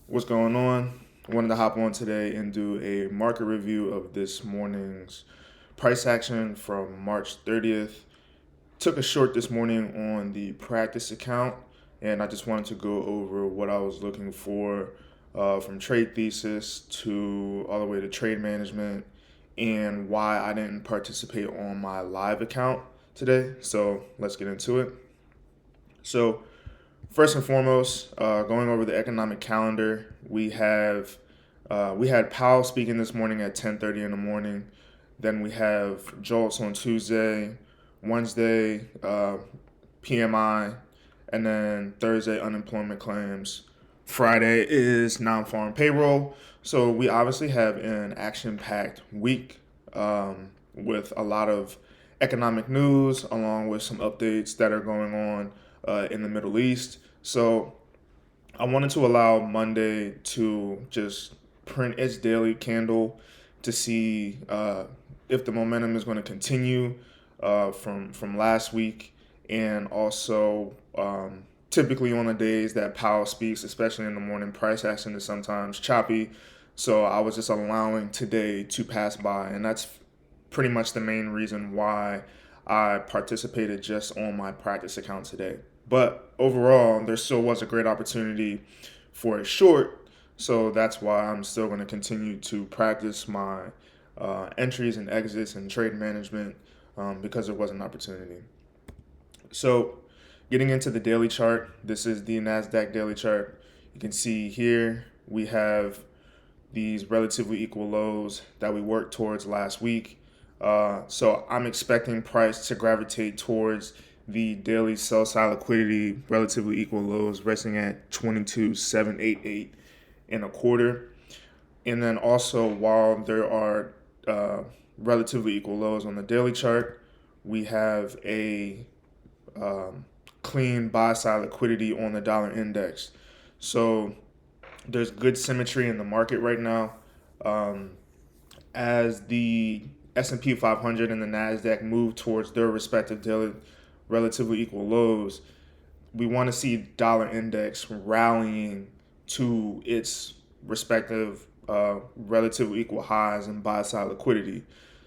What's going on? I wanted to hop on today and do a market review of this morning's price action from March 30th. Took a short this morning on the practice account, and I just wanted to go over what I was looking for from trade thesis to all the way to trade management and why I didn't participate on my live account today. So let's get into it. So, first and foremost, going over the economic calendar, we had Powell speaking this morning at 10:30 in the morning. Then we have JOLTS on Tuesday, Wednesday PMI, and then Thursday unemployment claims. Friday is non-farm payroll. So we obviously have an action-packed week with a lot of economic news, along with some updates that are going on in the Middle East. So I wanted to allow Monday to just print its daily candle to see if the momentum is going to continue from last week, and also typically on the days that Powell speaks, especially in the morning, price action is sometimes choppy. So I was just allowing today to pass by, and that's pretty much the main reason why I participated just on my practice account today. But overall, there still was a great opportunity for a short, so that's why I'm still going to continue to practice my entries and exits and trade management because there was an opportunity. So, getting into the daily chart, this is the NASDAQ daily chart. You can see here we have these relatively equal lows that we worked towards last week. So I'm expecting price to gravitate towards the daily sell side liquidity relatively equal lows resting at 22,788 and a quarter. And then also, while there are relatively equal lows on the daily chart, we have a clean buy side liquidity on the dollar index. So there's good symmetry in the market right now. Um, as the S&P 500 and the Nasdaq move towards their respective daily relatively equal lows, we want to see dollar index rallying to its respective relatively equal highs and buy side liquidity.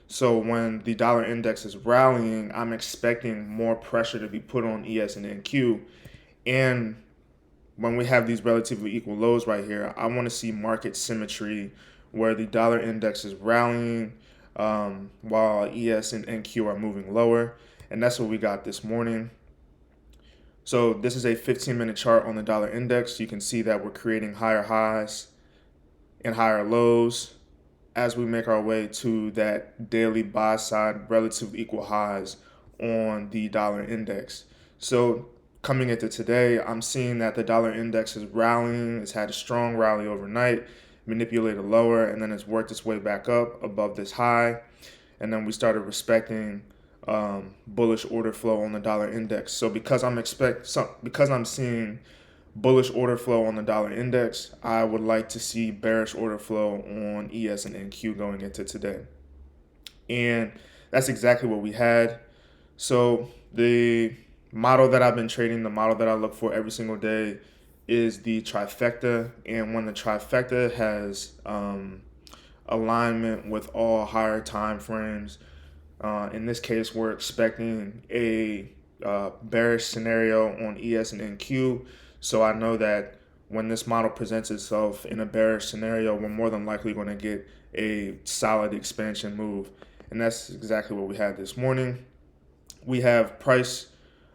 So when the dollar index is rallying, I'm expecting more pressure to be put on ES and NQ. And when we have these relatively equal lows right here, I want to see market symmetry where the dollar index is rallying while ES and NQ are moving lower. And that's what we got this morning. So this is a 15-minute chart on the dollar index. You can see that we're creating higher highs and higher lows as we make our way to that daily buy side relatively equal highs on the dollar index. So coming into today, I'm seeing that the dollar index is rallying. It's had a strong rally overnight, manipulated lower, and then it's worked its way back up above this high. And then we started respecting bullish order flow on the dollar index. So because I'm seeing bullish order flow on the dollar index, I would like to see bearish order flow on ES and NQ going into today. And that's exactly what we had. So the model that I've been trading, the model that I look for every single day is the trifecta. And when the trifecta has alignment with all higher time frames, in this case, we're expecting a bearish scenario on ES and NQ. So I know that when this model presents itself in a bearish scenario, we're more than likely going to get a solid expansion move. And that's exactly what we had this morning. We have price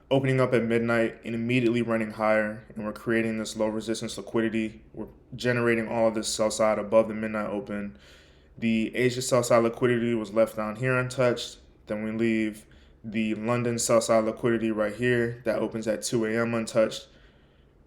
opening up at midnight and immediately running higher, and we're creating this low resistance liquidity. We're generating all of this sell side above the midnight open. The Asia sell side liquidity was left down here untouched. Then we leave the London sell side liquidity right here that opens at 2 a.m. untouched.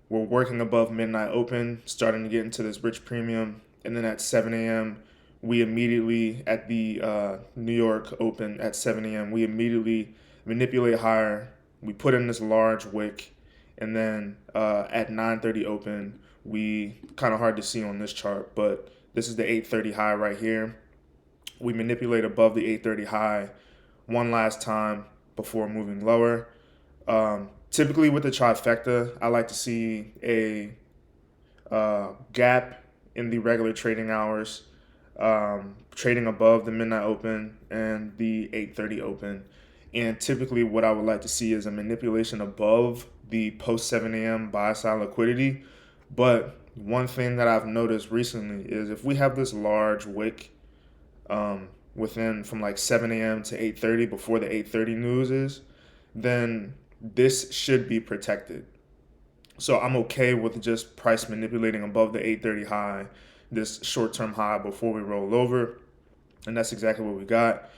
We're working above midnight open, starting to get into this rich premium. And then at 7 a.m., we immediately, at the New York open at 7 a.m., we immediately manipulate higher. We put in this large wick. And then at 9:30 open, we kind of hard to see on this chart, but this is the 8:30 high right here. We manipulate above the 8:30 high one last time before moving lower. Typically with the trifecta, I like to see gap in the regular trading hours, trading above the midnight open and the 8:30 open. And typically, what I would like to see is a manipulation above the post 7 a.m. buy side liquidity. But one thing that I've noticed recently is if we have this large wick within from like 7 a.m. to 8:30 before the 8:30 news is, then this should be protected. So I'm okay with just price manipulating above the 8:30 high, this short-term high before we roll over, and that's exactly what we got.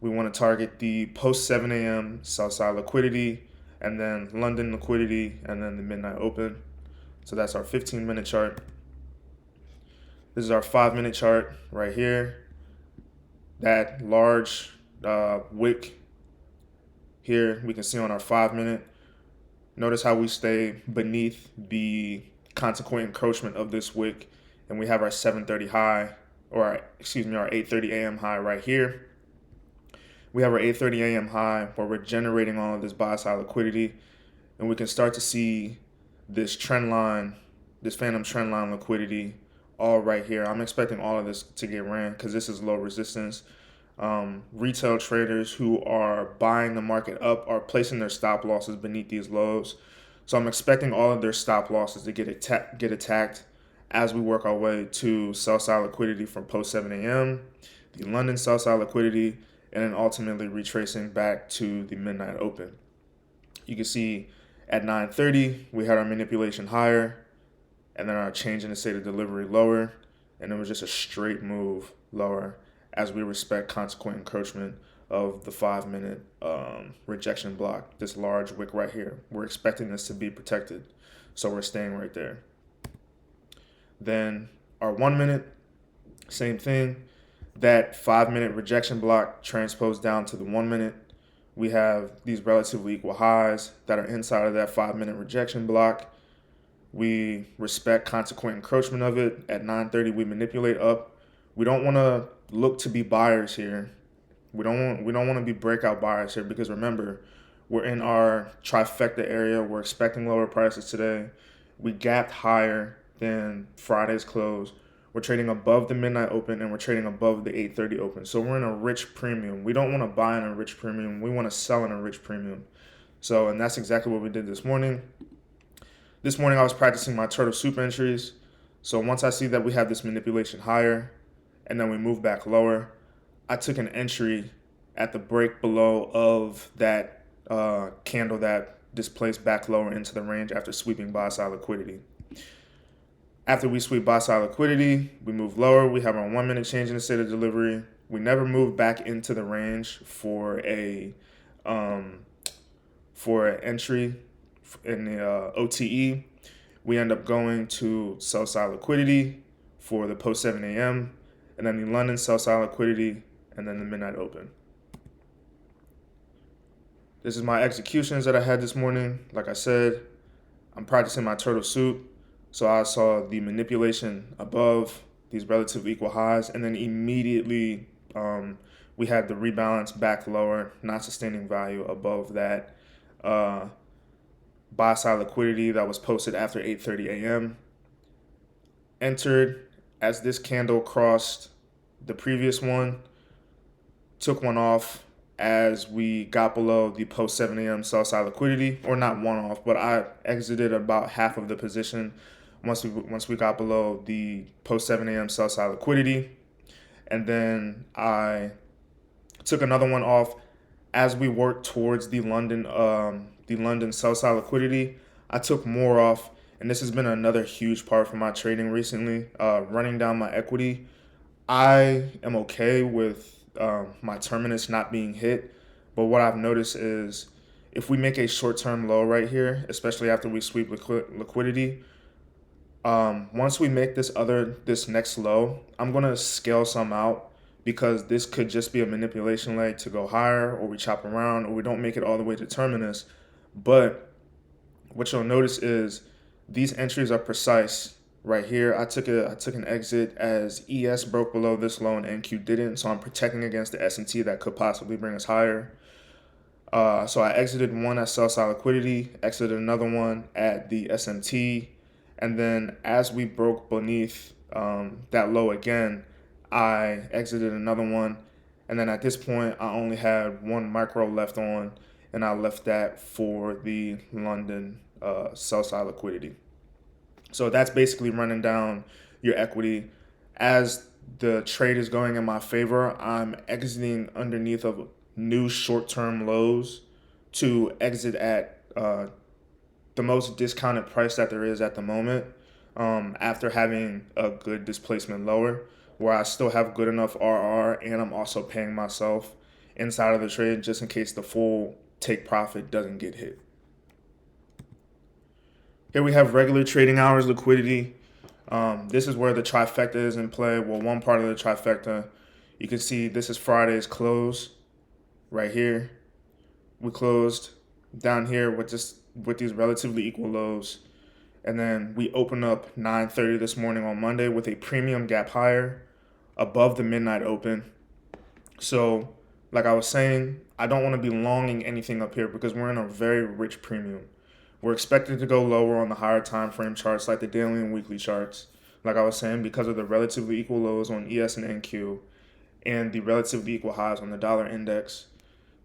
We want to target the post 7 a.m. sell side liquidity, and then London liquidity, and then the midnight open. So that's our 15-minute chart. This is our 5-minute chart right here. That large wick here we can see on our 5-minute. Notice how we stay beneath the consequent encroachment of this wick, and we have our 7:30 high, or our 8:30 a.m. high right here. We have our 8:30 a.m. high where we're generating all of this buy side liquidity, and we can start to see this trend line, this phantom trend line liquidity, all right here. I'm expecting all of this to get ran because this is low resistance. Retail traders who are buying the market up are placing their stop losses beneath these lows. So I'm expecting all of their stop losses to get attacked as we work our way to sell side liquidity from post 7 a.m., the London sell side liquidity, and then ultimately retracing back to the midnight open. You can see at 9:30 we had our manipulation higher, and then our change in the state of delivery lower, and it was just a straight move lower as we respect consequent encroachment of the 5-minute rejection block, this large wick right here. We're expecting this to be protected, so we're staying right there. Then our 1-minute, same thing. That 5-minute rejection block transposed down to the 1-minute. We have these relatively equal highs that are inside of that 5-minute rejection block. We respect consequent encroachment of it. At 9:30, we manipulate up. We don't want to look to be buyers here. We don't want to be breakout buyers here because remember, we're in our trifecta area. We're expecting lower prices today. We gapped higher than Friday's close. We're trading above the midnight open and we're trading above the 8:30 open. So we're in a rich premium. We don't want to buy in a rich premium. We want to sell in a rich premium. So, and that's exactly what we did this morning. This morning I was practicing my turtle soup entries. So once I see that we have this manipulation higher and then we move back lower, I took an entry at the break below of that candle that displaced back lower into the range after sweeping buy side liquidity. After we sweep buy side liquidity, we move lower. We have our 1-minute change in the state of delivery. We never move back into the range for an entry in the OTE. We end up going to sell side liquidity for the post 7 a.m. and then the London sell side liquidity and then the midnight open. This is my executions that I had this morning. Like I said, I'm practicing my turtle soup. So I saw the manipulation above these relatively equal highs, and then immediately we had the rebalance back lower, not sustaining value above that buy side liquidity that was posted after 8:30 a.m. Entered as this candle crossed the previous one, took one off as we got below the post 7 a.m. sell side liquidity, or not one off, but I exited about half of the position once we got below the post 7 a.m. sell side liquidity, and then I took another one off as we worked towards the London sell side liquidity. I took more off, and this has been another huge part for my trading recently, running down my equity. I am okay with my terminus not being hit, but what I've noticed is if we make a short-term low right here, especially after we sweep liquidity, once we make this next low, I'm gonna scale some out because this could just be a manipulation leg to go higher, or we chop around, or we don't make it all the way to terminus. But what you'll notice is these entries are precise. Right here, I took an exit as ES broke below this low and NQ didn't, so I'm protecting against the S&T that could possibly bring us higher. So I exited one at sell side liquidity, exited another one at the SMT, And then as we broke beneath that low again, I exited another one. And then at this point, I only had one micro left on, and I left that for the London sell side liquidity. So that's basically running down your equity. As the trade is going in my favor, I'm exiting underneath of new short term lows to exit at the most discounted price that there is at the moment, after having a good displacement lower where I still have good enough RR and I'm also paying myself inside of the trade just in case the full take profit doesn't get hit. Here we have regular trading hours liquidity. This is where the trifecta is in play. Well, one part of the trifecta, you can see this is Friday's close right here. We closed down here with these relatively equal lows. And then we open up 9:30 this morning on Monday with a premium gap higher above the midnight open. So, like I was saying, I don't want to be longing anything up here because we're in a very rich premium. We're expected to go lower on the higher time frame charts like the daily and weekly charts. Like I was saying, because of the relatively equal lows on ES and NQ and the relatively equal highs on the dollar index.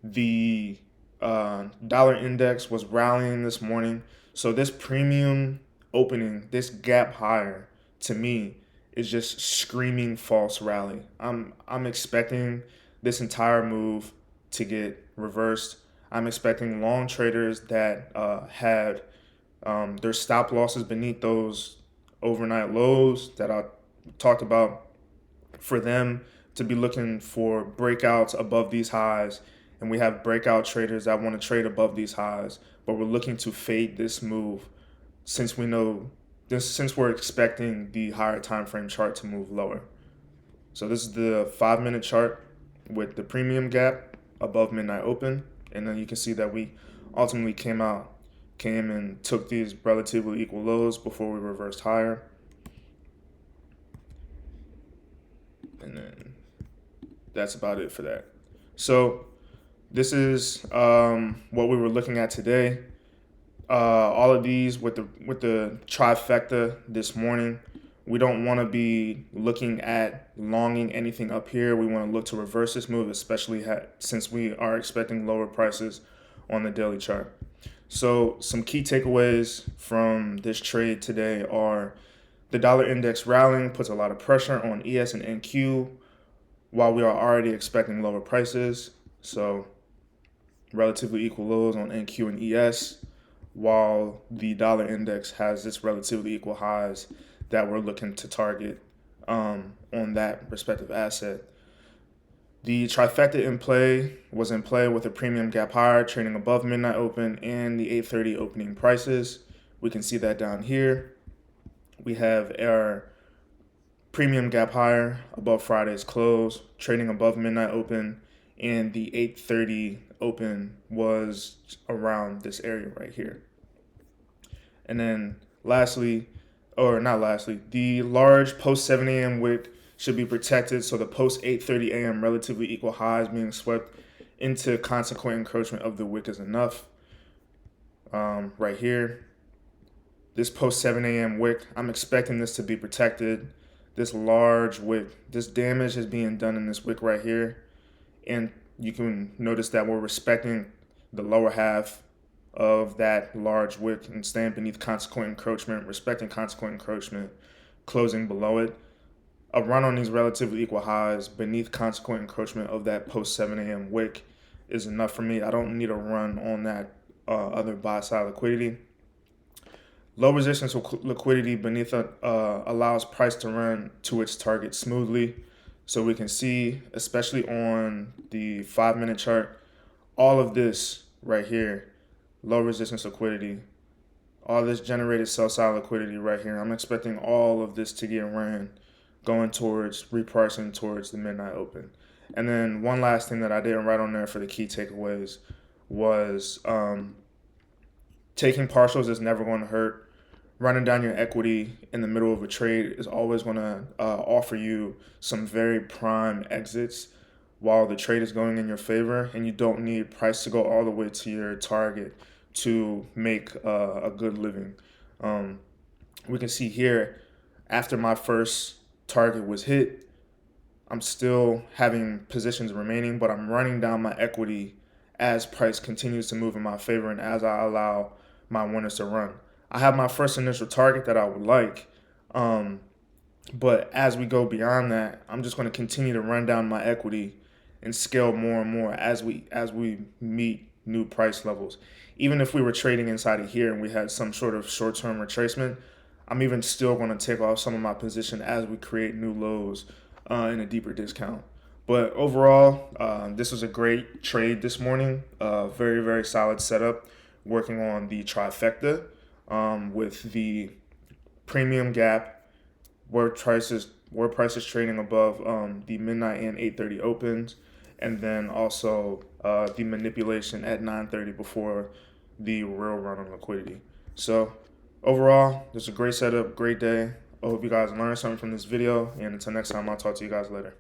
The dollar index was rallying this morning. So this premium opening, this gap higher, to me, is just screaming false rally. I'm expecting this entire move to get reversed. I'm expecting long traders that had their stop losses beneath those overnight lows that I talked about, for them to be looking for breakouts above these highs. And we have breakout traders that want to trade above these highs, but we're looking to fade this move since we know this, since we're expecting the higher time frame chart to move lower. So this is the 5-minute chart with the premium gap above midnight open, and then you can see that we ultimately came and took these relatively equal lows before we reversed higher. And then that's about it for that. So this is what we were looking at today. All of these with the trifecta this morning. We don't want to be looking at longing anything up here. We want to look to reverse this move, especially since we are expecting lower prices on the daily chart. So some key takeaways from this trade today are the dollar index rallying puts a lot of pressure on ES and NQ while we are already expecting lower prices. So relatively equal lows on NQ and ES, while the dollar index has its relatively equal highs that we're looking to target on that respective asset. The trifecta was in play with a premium gap higher trading above midnight open and the 8:30 opening prices. We can see that down here. We have our premium gap higher above Friday's close, trading above midnight open, and the 8:30 open was around this area right here. And then the large post 7 a.m. wick should be protected, so the post 8:30 a.m. relatively equal highs being swept into consequent encroachment of the wick is enough. Right here, this post 7 a.m. wick, I'm expecting this to be protected. This large wick, this damage is being done in this wick right here. And you can notice that we're respecting the lower half of that large wick and staying beneath consequent encroachment, respecting consequent encroachment, closing below it. A run on these relatively equal highs beneath consequent encroachment of that post 7 a.m. wick is enough for me. I don't need a run on that other buy side liquidity. Low resistance liquidity beneath allows price to run to its target smoothly. So we can see, especially on the 5-minute chart, all of this right here, low resistance liquidity, all this generated sell side liquidity right here. I'm expecting all of this to get ran going towards repricing towards the midnight open. And then one last thing that I didn't write on there for the key takeaways was taking partials is never going to hurt. Running down your equity in the middle of a trade is always going to offer you some very prime exits while the trade is going in your favor, and you don't need price to go all the way to your target to make a good living. We can see here, after my first target was hit, I'm still having positions remaining, but I'm running down my equity as price continues to move in my favor and as I allow my winners to run. I have my first initial target that I would like, um, but as we go beyond that, I'm just going to continue to run down my equity and scale more and more as we meet new price levels. Even if we were trading inside of here and we had some sort of short-term retracement, I'm even still going to take off some of my position as we create new lows in a deeper discount. But overall, this was a great trade this morning. Very, very solid setup. Working on the trifecta with the premium gap where price is trading above the midnight and 8:30 opens, and then also the manipulation at 9:30 before the real run on liquidity. So overall, this is a great setup, great day. I hope you guys learned something from this video, and until next time, I'll talk to you guys later.